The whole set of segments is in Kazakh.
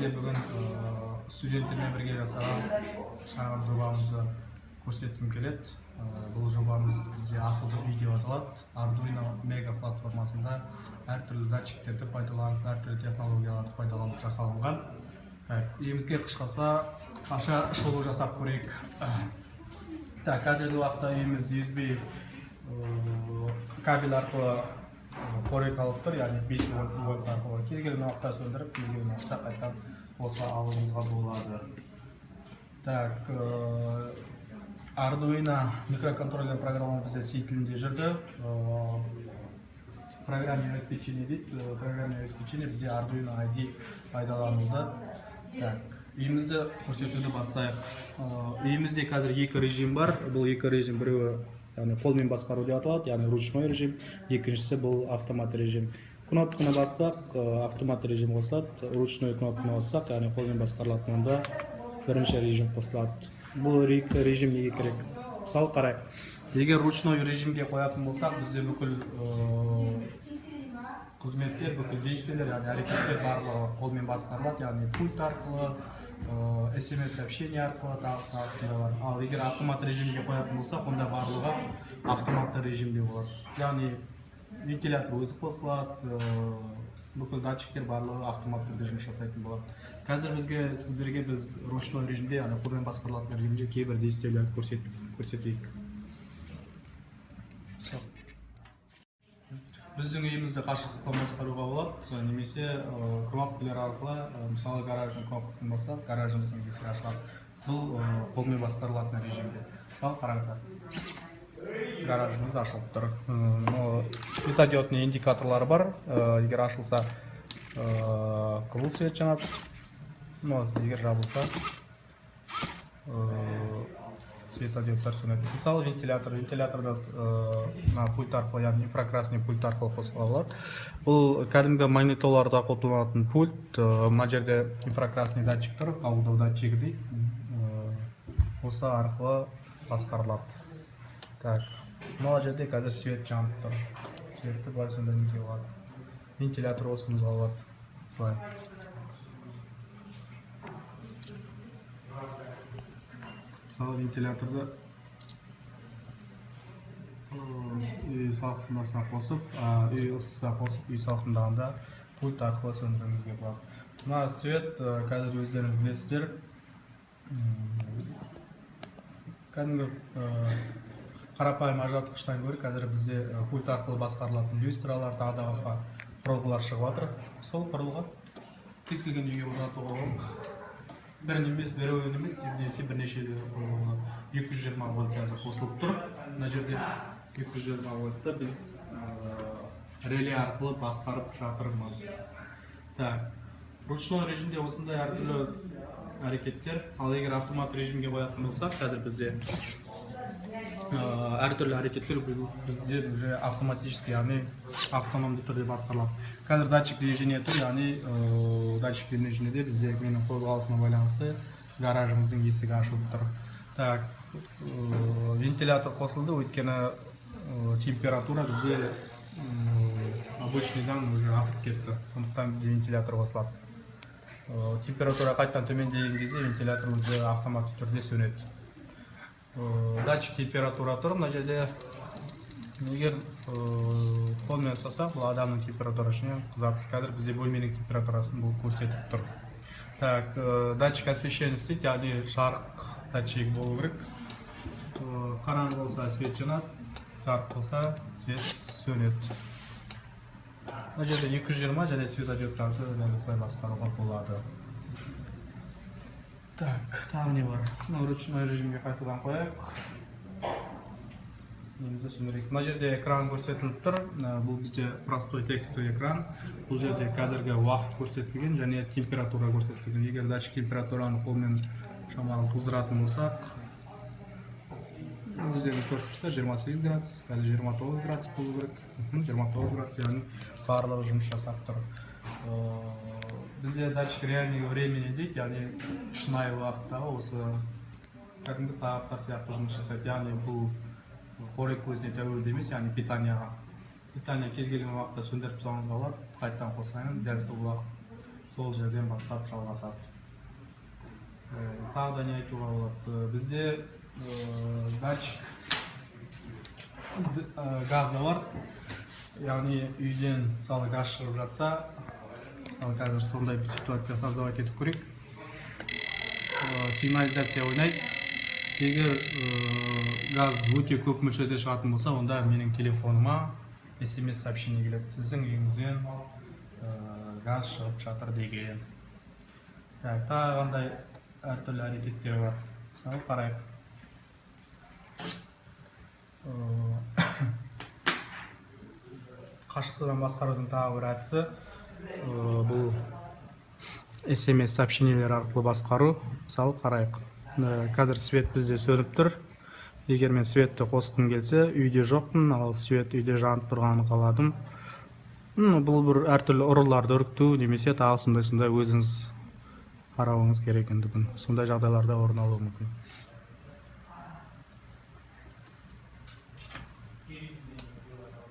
жерде бүгін студенттермен бірге жасаған шағын жобамызды көрсеткім келеді. Бұл жобамыз бізде ақылды үй деп аталады. Arduino Mega платформасында әртүрлі датчиктерді пайдаланып, әртүрлі технологияларды пайдаланып жасалынған. Үйімізге қысқаша шолу жасап көрейік. Қазіргі уақытта үйіміз USB кабель арқылы қоректалып тұр, яғни 5 вольт арқылы кез келген уақытта сөндіріп, кез келген уақытта қайтадан қоса алуыңызға болады. Arduino микроконтроллер программа бізде C тілінде жүрді. Программное обеспечение дейді. Программное обеспечение бізде Arduino ID пайдаланылды. Үйімізді көрсетуді бастайық. Үйімізде қазір екі режим бар. Бұл екі режим біреуі қолмен басқару деп аталады, яғни ручной режим, екіншісі бұл автомат режим. Кнопканы бассақ, автомат режим қосылады, ручной кнопканы бассақ, яғни қолмен басқарылатын, онда бірінші режим қосылады. Бұл режим неге керек? Мысалы қарайық. Егер ручной режимге қоятын болсақ, бізде бүкіл қызметтер, бүкіл действиелер, яғни әрекеттер барлығы қолмен басқарылады, яғни пульт арқылы, SMS сообщение арқылы тағысында. Ал егер автомат режимге қоятын болсақ, онда барлығы автоматты режимде болады. Яғни вентилятор өзі қосылады, бүкіл датчиктер барлығы автоматты режим жасайтын болады. Қазір сіздерге біз ручной режимде, яғни қолмен басқарылатын режимде кейбір действиелерді көрсетейік. Біздің үйімізді қашықтықтан басқаруға болады, немесе кнопкалар арқылы, мысалы гараждың кнопкасын бассақ, гаражымыздың есігі ашылады. Бұл қолмен басқарылатын режимде. Мысалы қараңыздар. Гаражымыз ашылып тұр. Светодиодный индикаторлары бар. Егер ашылса, қызыл свет жанады. Егер жабылса, светодиодтар сөнеді. Мысалы вентиляторда пульт арқылы, яғни инфракрасный пульт арқылы қосылуға болады. Бұл кәдімгі магнитоларда қолданылатын пульт. Мына жерде инфракрасный датчик тұр, қабылдау датчигі дейді. Осы арқылы басқарылады. Мына жерде қазір свет жанып тұр. Светті былай сөндірмеуге болады. Вентилятор осымызға болады. Слай. Мысалы вентиляторды үй салқындасына қосып, үй ысысына қосып, үй салқындағанда пульт арқылы сөндіруімізге болады. Мына свет қазір өздеріңіз білесіздер. Кәдімгі қарапайым ажыратқыштан гөрі қазір бізде пульт арқылы басқарылатын люстралар, тағы да басқа құрылғылар шығып жатыр. Сол құрылғы кез келген үйге орнатуға болады. Бірін емес, біреуін емес, бірнеше 220 вольт қазір қосылып тұр. Мына жерде 220 вольтты біз реле арқылы басқарып жатырмыз. Ручной режимде осындай әртүрлі әрекеттер. Ал егер автомат режимге қоятын болсақ, қазір бізде әртүрлі әрекеттер бізде уже автоматически, яғни автономды түрде басқарылады. Қазір датчик движения тұр, яғни датчик движениеде бізде менің қозғалысына байланысты гаражымыздың есігі ашылып тұр. Вентилятор қосылды, өйткені температура бізде обычныйдан уже асып кетті. Сондықтан вентилятор қосылады. Температура қайттан төмендеген кезде вентилятор өзі автоматты түрде сөнеді. Датчик температура тұр, мына жерде егер қолмен ұстасақ, бұл адамның температурасына қызартып. Қазір бізде бөлменің температурасын бұл көрсетіп тұр. Датчик освещения істейді, яғни жарық датчигі болу керек. Қараңғы болса свет жанады, жарық болса свет сөнеді. Мына жерде 220 және светодиодтарды басқаруға болады. Тағы не бар? Ручной режимге қайтадан қояйық. Мына жерде экран көрсетіліп тұр. Бұл бізде простой текстовый экран. Бұл жерде қазіргі уақыт көрсетілген және температура көрсетілген. Егер датчик температураны қолмен шамалы қыздыратын болсақ, өздеріңіз көріп тұрсыздар, 28 градус, қазір 29 градус болу керек. 29 градус, яғни барлығы жұмыс жасап тұр. Бізде датчик реального времени дейді, яғни шынайы уақыттағы осы кәдімгі сағаттар сияқты жұмыс жасайды. Яғни бұл қорек көзіне тәуелді емес, яғни питанияға. Питания кез келген уақытта сөндіріп тастауыңызға болады, қайттан қоссаңыз, дәл сол сол жерден бастап жалғасады. Тағы да не айтуға болады, бізде датчик газы бар, яғни үйден мысалы газ шығып жатса, мысалы қазір сондай бір ситуация создавать етіп көрейік. Сигнализация ойнайды. Егер газ өте көп мөлшерде шығатын болса, онда менің телефоныма SMS сообщение келеді, сіздің үйіңізден газ шығып жатыр деген. Тағы қандай әртүрлі әрекеттер бар. Мысалы қарайық. Қашықтықтан басқарудың тағы бір әдісі бұл SMS сообщениелер арқылы басқару. Мысалы қарайық. Қазір свет бізде сөніп тұр. Егер мен светті қосқым келсе, үйде жоқпын, ал свет үйде жанып тұрғанын қаладым. Бұл бір әртүрлі ұрыларды үркіту немесе тағы сондай өзіңіз қарауыңыз керек ендігін. Сондай жағдайларда орын алуы мүмкін.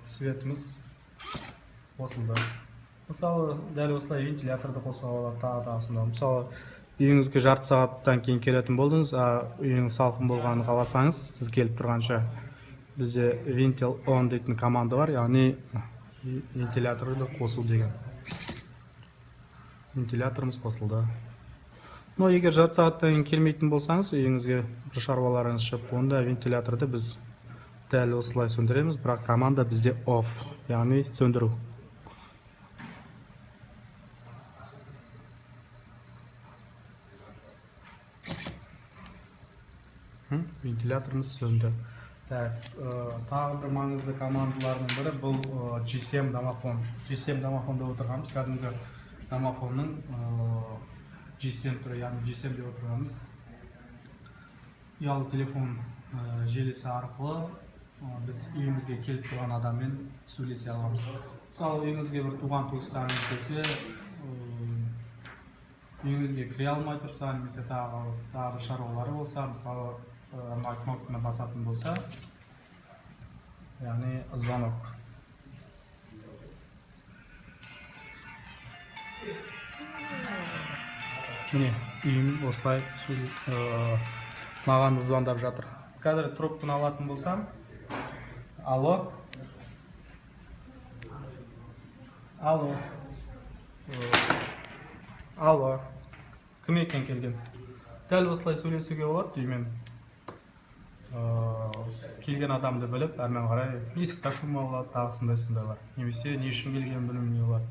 Светіміз қосылды. Мысалы, дәл осылай вентиляторды қоса алады, тағы сонда. Мысалы, үйіңізге жарты сағаттан кейін келетін болдыңыз, үйіңіз салқын болғанын қаласаңыз, сіз келіп тұрғанша бізде вентил on дейтін команда бар, яғни вентиляторды қосу деген. Вентиляторымыз қосылды. Но егер жарты сағаттан кейін келмейтін болсаңыз, үйіңізге бір шаруаларыңыз шығып, онда вентиляторды біз дәл осылай сөндіреміз, бірақ команда бізде off, яғни сөндіру. Вентиляторымыз сөнді. Тағы бір маңызды командалардың бірі бұл GSM домофон. GSM домофонда отырғанымыз, кәдімгі домофонның GSM түрі, яғни GSM деп отырғанымыз ұялы телефон желісі арқылы біз үйімізге келіп тұрған адаммен сөйлесе аламыз. Мысалы, үйіңізге бір туған туыстарыңыз келсе, үйіңізге кіре алмай тұрса, немесе тағы шаруалары болса, мысалы кнопканы басатын болса, яғни звонок. Міне, үйім осылай маған звондап жатыр. Қазір трубканы алатын болсам, алло. Алло. Алло. Кім екен келген? Дәл осылай сөйлесуге болады үймен. Келген адамды біліп, әрмен қарай есік ашуыма болады, тағы сондайлар. Немесе не үшін келген біліміне болады.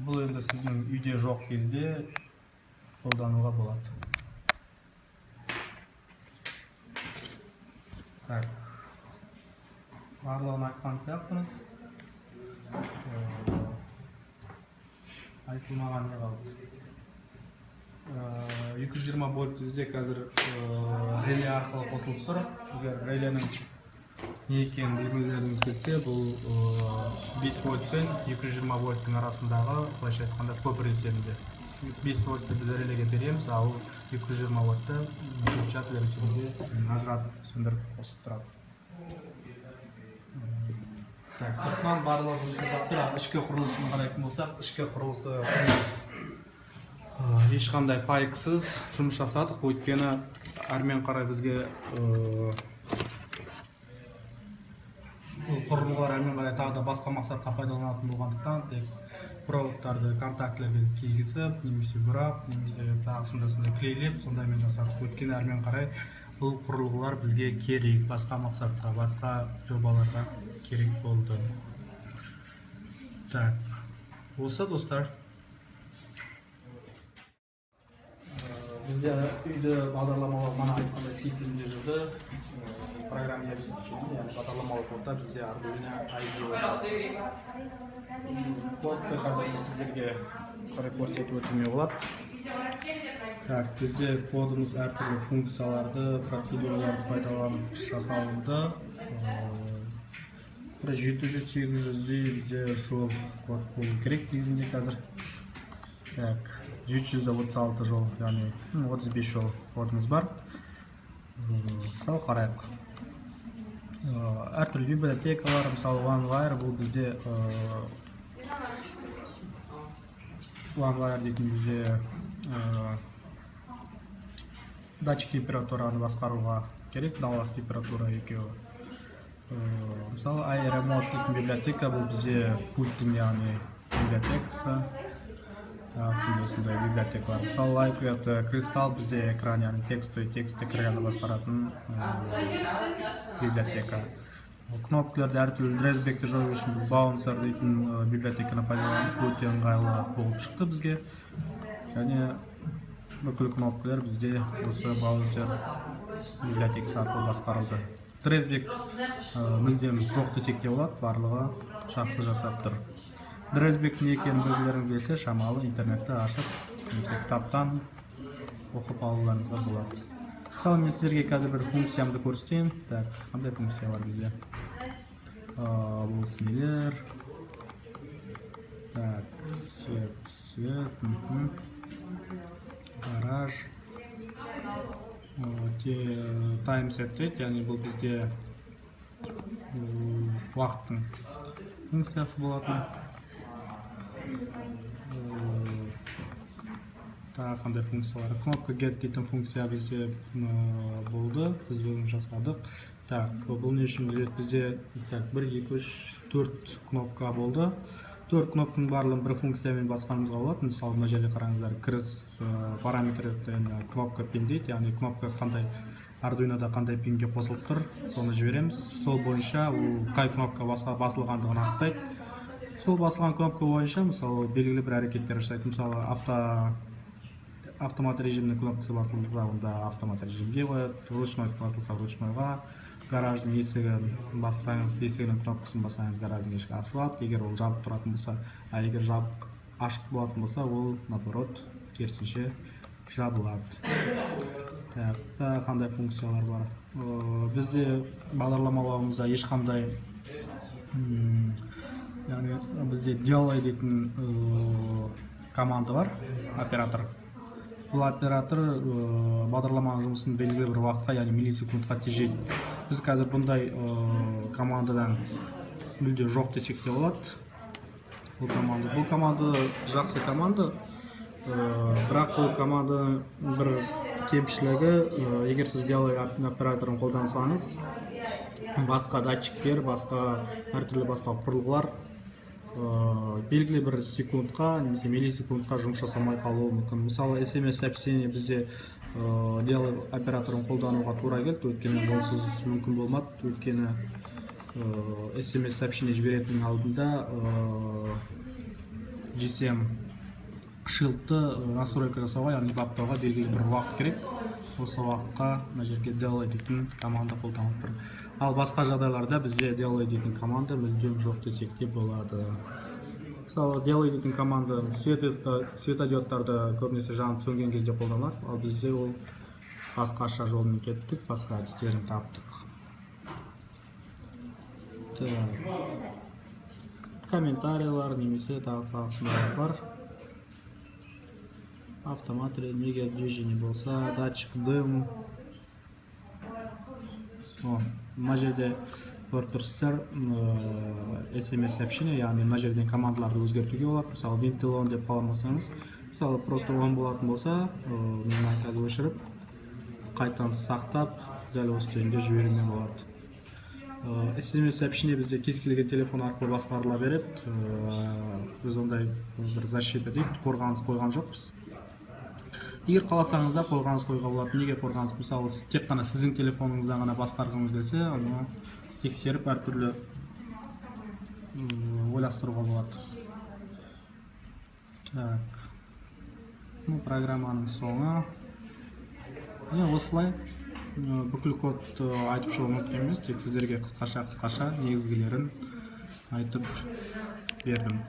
Бұл енді сіздің үйде жоқ кезде қолдануға болады. Барлығын айтқан сияқтымыз. Айтылмаған не қалды. 220 вольт бізде қазір реле арқылы қосылып тұр. Егер реленің не екенін білгіңіз келсе, бұл 5 вольт пен 220 вольттың арасындағы, былайша айтқанда, көпір есебінде. 5 вольтты біз релеге береміз, ал 220 вольтты көпжат есебінде ажыратып сөндіріп қосып тұрады. Сыртынан барлығы тұр. Ішкі құрылысын қарайтын болсақ, ішкі құрылысы ешқандай пайықсыз жұмыс жасадық, өйткені әрмен қарай бізге құрылғылар әрмен қарай тағы да басқа мақсатқа пайдаланатын болғандықтан, проводтарды контактілерге кигізіп, немесе бұрап, немесе тағы сондай клейлеп, сондаймен жасадық. Өйткені әрмен қарай бұл құрылғылар бізге керек, басқа мақсатқа, басқа жобаларға керек болды. Так, осы достар. Бізде үйді бағдарламалық мана айтқандай C тілінде жүрді. Программер және бағдарламалық орта бізде Arduino IDE. Кодты қазір сіздерге қарай көрсетіп өтуіме болады. Так, бізде кодымыз әртүрлі функцияларды, процедураларды пайдаланып жасалынды. 700-800-дей бізде жол код болу керек негізінде қазір. Так, 736 жол, яғни 35 жол кодымыз бар. Мысалы қарайық. Әртүрлі библиотекалар, мысалы OneWire, бұл бізде ламалар дейтін бізде датчик температураны басқаруға керек, даллас температура екеуі. Мысалы iRemote дейтін библиотека, бұл бізде пульттің яғни библиотекасы. Сондай библиотекалар. Мысалы Lightweight Crystal бізде экран, яғни текст экранды басқаратын библиотека. Кнопкаларды әртүрлі дресбекті жою үшін біз Bouncer дейтін библиотеканы пайдаланып, өте ыңғайлы болып шықты бізге. Және бүкіл кнопкалар бізде осы Bouncer библиотекасы арқылы басқарылды. Дресбек мүлдем жоқ десек те болады, барлығы жақсы жасап тұр. Дресбек не екенін білгілерің келсе, шамалы интернетті ашып, немесе кітаптан оқып алуларыңызға болады. Мысалы, мен сіздерге қазір бір функциямды көрсетейін. Так, қандай функция бар бізде? Бұл нелер. Так, свет, гараж. Таймсет дейді, яғни бұл бізде уақыттың функциясы болатын. Қандай функциялар? Кнопка get дейтін функция бізде болды, біз бүгін жасадық. Так, бұл не үшін бізде 1, 2, 3, 4 кнопка болды. 4 кнопканың барлығын бір функциямен басқанымызға болады. Мысалы, мына жерде қараңыздар, кіріс параметрлерден кнопка пин дейді, яғни кнопка қандай Arduino'да қандай пинге қосылып тұр, соны жібереміз. Сол бойынша ол қай кнопка басылғандығын анықтайды. Сол басылған кнопка бойынша, мысалы, белгілі бір әрекеттер жасайды. Мысалы, автомат режимінің кнопкасы басылса, онда автомат режимге қояды, ручной басылса ручнойға, гараждың есігін бассаңыз, есігінің кнопкасын бассаңыз, гараждың есігі ашылады. Егер ол жабық тұратын болса, егер жабық ашық болатын болса, ол наоборот керісінше жабылады. Так, қандай функциялар бар? Бізде бағдарламалауымызда ешқандай, яғни бізде delay дейтін команда бар, оператор. Бұл оператор бағдарламаның жұмысын белгілі бір уақытқа, яғни миллисекундқа тежейді. Біз қазір бұндай командадан мүлде жоқ десек те болады. Бұл команда жақсы команда, бірақ бұл команда бір кемшілігі, егер сіз delay операторын қолдансаңыз, басқа датчиктер, басқа әртүрлі басқа құрылғылар белгілі бір секундқа, немесе миллисекундқа жұмыс жасамай қалуы мүмкін. Мысалы, SMS сообщение бізде delay операторын қолдануға тура келді, өйткені онсыз мүмкін болмады, өйткені SMS сообщение жіберетінің алдында GSM шилдті настройка жасауға, яғни баптауға белгілі бір уақыт керек. Осы уақытқа мына жерге delay дейтін команда қолданылып тұр. Ал басқа жағдайларда бізде delay дейтін команда мүлдем жоқ десек те болады. Мысалы, delay дейтін команда светодиодтарды көбінесе жанып сөнген кезде қолданылады, ал бізде ол басқаша жолмен кеттік, басқа әдістерін таптық. Комментарийлар немесе тағы бар. Автомат егер движение болса, датчик дым. Мына жерде көріп тұрсыздар, SMS сообщение, яғни мына жерден командаларды өзгертуге болады. Мысалы, вентил он деп қаламасаңыз, мысалы, просто он болатын болса, мен қазір өшіріп, қайтадан сақтап, дәл осы жерде жіберуге болады. SMS сообщение бізде кез келген телефон арқылы басқарыла береді. Біз ондай бір защита дейді, қорғаныс қойған жоқпыз. Егер қаласаңызда қорғаныс қойға болады. Неге қорғаныс? Мысалы, тек қана сіздің телефоныңыздан ғана басқарғыңыз келсе, оны тексеріп әртүрлі ойластыруға болады. Так, программаның соңы. Осылай бүкіл код айтып шығу мүмкін емес, тек сіздерге қысқаша негізгілерін айтып бердім.